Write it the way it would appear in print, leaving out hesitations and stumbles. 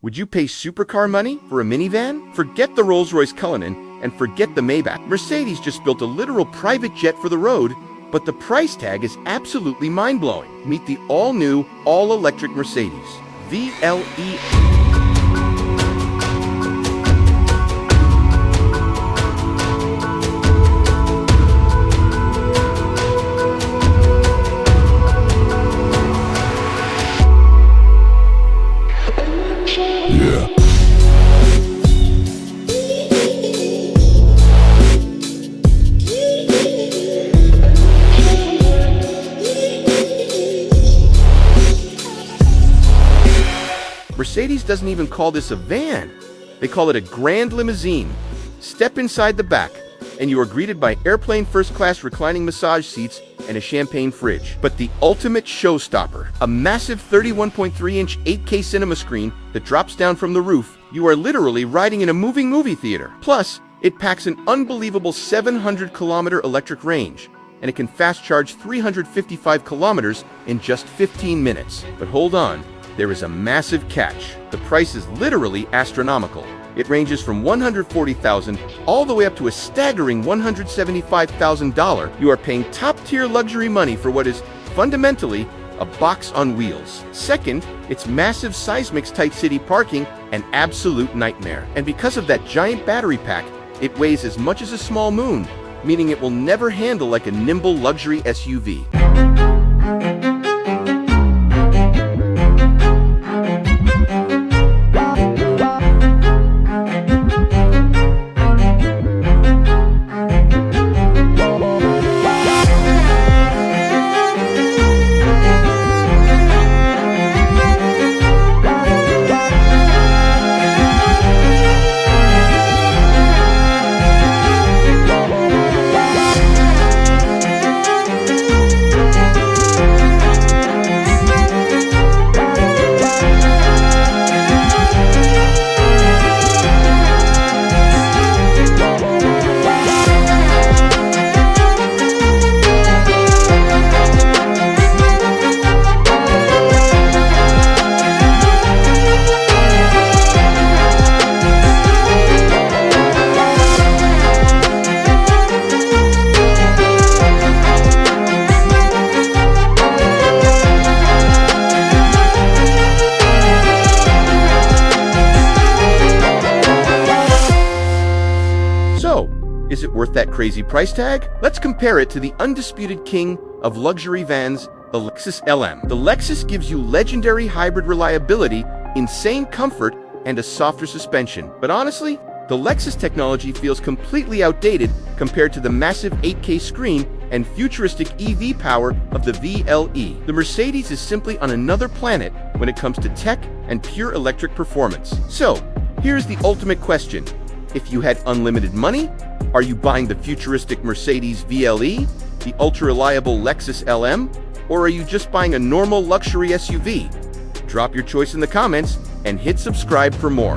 Would you pay supercar money for a minivan? Forget the Rolls-Royce Cullinan and forget the Maybach. Mercedes just built a literal private jet for the road, but the price tag is absolutely mind-blowing. Meet the all-new, all-electric Mercedes VLE. Mercedes doesn't even call this a van. They call it a grand limousine. Step inside the back, and you are greeted by airplane first-class reclining massage seats and a champagne fridge. But the ultimate showstopper, a massive 31.3-inch 8K cinema screen that drops down from the roof. You are literally riding in a moving movie theater. Plus, it packs an unbelievable 700-kilometer electric range, and it can fast-charge 355 kilometers in just 15 minutes. But hold on. There is a massive catch. The price is literally astronomical. It ranges from $140,000 all the way up to a staggering $175,000. You are paying top-tier luxury money for what is fundamentally a box on wheels. Second, its massive size makes tight city parking an absolute nightmare. And because of that giant battery pack, it weighs as much as a small moon, meaning it will never handle like a nimble luxury SUV. Is it worth that crazy price tag? Let's compare it to the undisputed king of luxury vans, the Lexus LM. The Lexus gives you legendary hybrid reliability, insane comfort, and a softer suspension. But honestly, the Lexus technology feels completely outdated compared to the massive 8K screen and futuristic EV power of the VLE. The Mercedes is simply on another planet when it comes to tech and pure electric performance. So, here's the ultimate question. If you had unlimited money, are you buying the futuristic Mercedes VLE, the ultra-reliable Lexus LM, or are you just buying a normal luxury SUV? Drop your choice in the comments and hit subscribe for more.